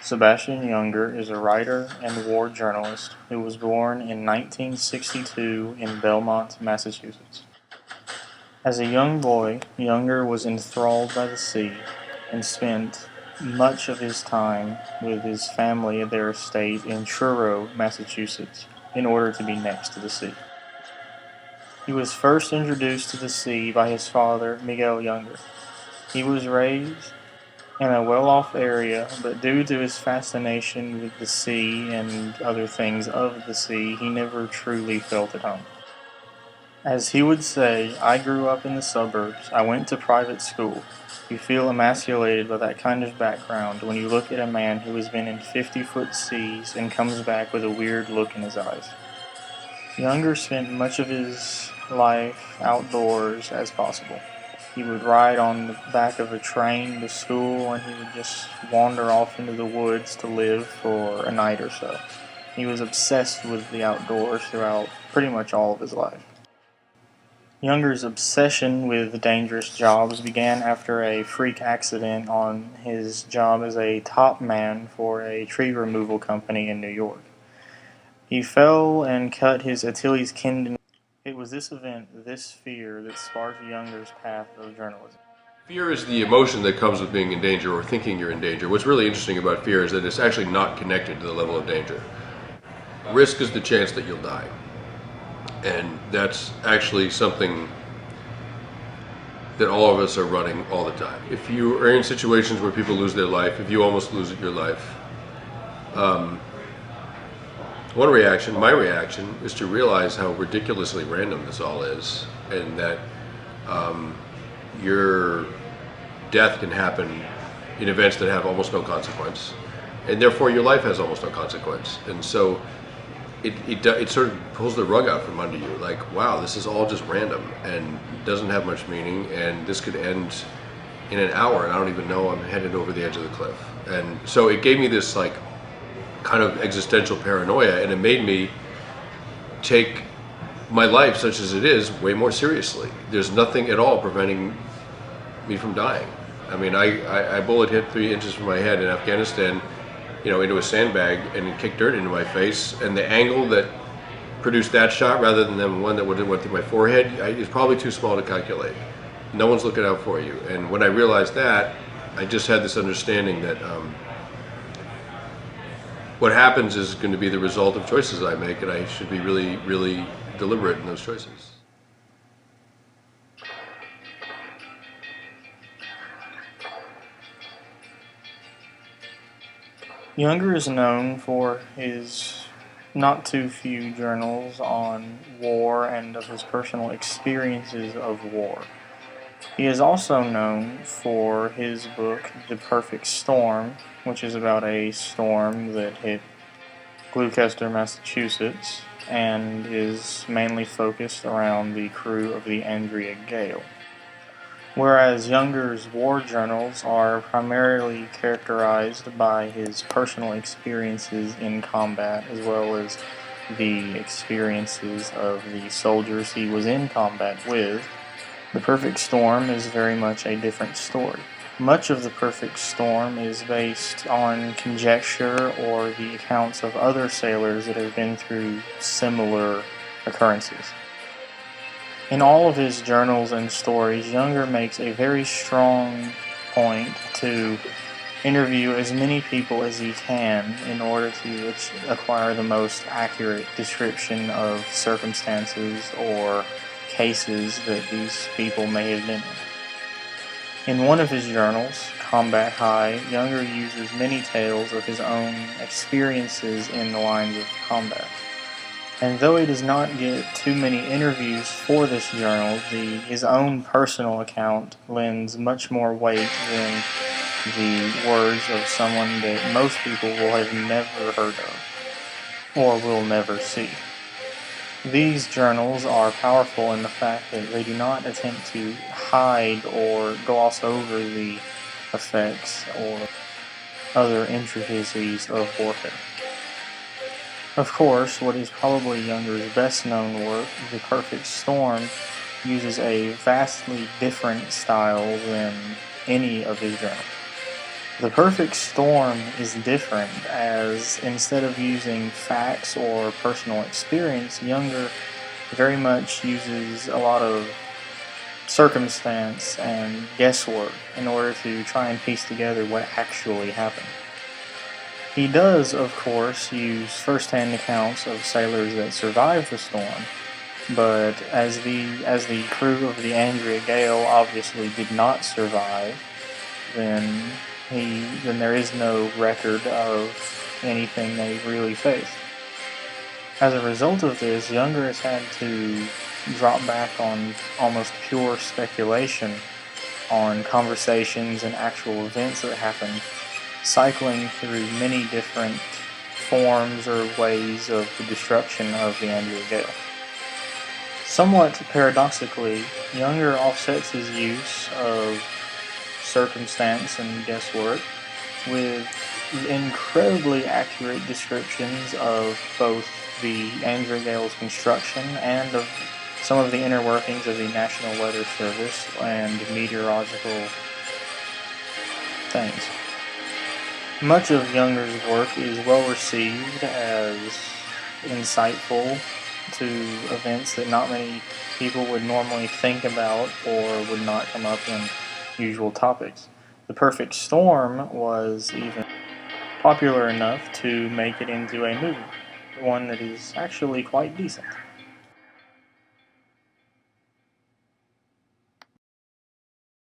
Sebastian Junger is a writer and war journalist who was born in 1962 in Belmont, Massachusetts. As a young boy, Junger was enthralled by the sea and spent much of his time with his family at their estate in Truro, Massachusetts, in order to be next to the sea. He was first introduced to the sea by his father, Miguel Junger. He was raised in a well-off area, but due to his fascination with the sea and other things of the sea, he never truly felt at home. As he would say, "I grew up in the suburbs. I went to private school." You feel emasculated by that kind of background when you look at a man who has been in 50-foot seas and comes back with a weird look in his eyes. Junger spent much of his life outdoors as possible. He would ride on the back of a train to school, and he would just wander off into the woods to live for a night or so. He was obsessed with the outdoors throughout pretty much all of his life. Junger's obsession with dangerous jobs began after a freak accident on his job as a top man for a tree removal company in New York. He fell and cut his Achilles tendon. It was this event, this fear, that sparked Junger's path of journalism. Fear is the emotion that comes with being in danger or thinking you're in danger. What's really interesting about fear is that it's actually not connected to the level of danger. Risk is the chance that you'll die. And that's actually something that all of us are running all the time. If you are in situations where people lose their life, if you almost lose your life, my reaction, is to realize how ridiculously random this all is, and that your death can happen in events that have almost no consequence, and therefore your life has almost no consequence. And so it sort of pulls the rug out from under you, like, wow, this is all just random and doesn't have much meaning, and this could end in an hour and I don't even know I'm headed over the edge of the cliff. And so it gave me this like kind of existential paranoia, and it made me take my life, such as it is, way more seriously. There's nothing at all preventing me from dying. I mean, I bullet hit 3 inches from my head in Afghanistan, into a sandbag, and it kicked dirt into my face, and the angle that produced that shot rather than the one that went through my forehead is probably too small to calculate. No one's looking out for you. And when I realized that, I just had this understanding that what happens is going to be the result of choices I make, and I should be really, really deliberate in those choices. Junger is known for his not too few journals on war and of his personal experiences of war. He is also known for his book, The Perfect Storm, which is about a storm that hit Gloucester, Massachusetts, and is mainly focused around the crew of the Andrea Gale. Whereas Junger's war journals are primarily characterized by his personal experiences in combat, as well as the experiences of the soldiers he was in combat with, The Perfect Storm is very much a different story. Much of The Perfect Storm is based on conjecture or the accounts of other sailors that have been through similar occurrences. In all of his journals and stories, Junger makes a very strong point to interview as many people as he can in order to acquire the most accurate description of circumstances or cases that these people may have been in. In one of his journals, Combat High, Junger uses many tales of his own experiences in the lines of combat. And though he does not get too many interviews for this journal, his own personal account lends much more weight than the words of someone that most people will have never heard of or will never see. These journals are powerful in the fact that they do not attempt to hide or gloss over the effects or other intricacies of warfare. Of course, what is probably Junger's best-known work, The Perfect Storm, uses a vastly different style than any of his journals. The perfect storm is different, as instead of using facts or personal experience, Younger very much uses a lot of circumstance and guesswork in order to try and piece together what actually happened. He does, of course, use first-hand accounts of sailors that survived the storm, but as the crew of the Andrea Gale obviously did not survive, then then there is no record of anything they really faced. As a result of this, Younger has had to drop back on almost pure speculation on conversations and actual events that happened, cycling through many different forms or ways of the destruction of the Andrea Gale. Somewhat paradoxically, Younger offsets his use of circumstance and guesswork with incredibly accurate descriptions of both the Andrea Gale's construction and of some of the inner workings of the National Weather Service and meteorological things. Much of Younger's work is well received as insightful to events that not many people would normally think about or would not come up in usual topics. The Perfect Storm was even popular enough to make it into a movie, one that is actually quite decent.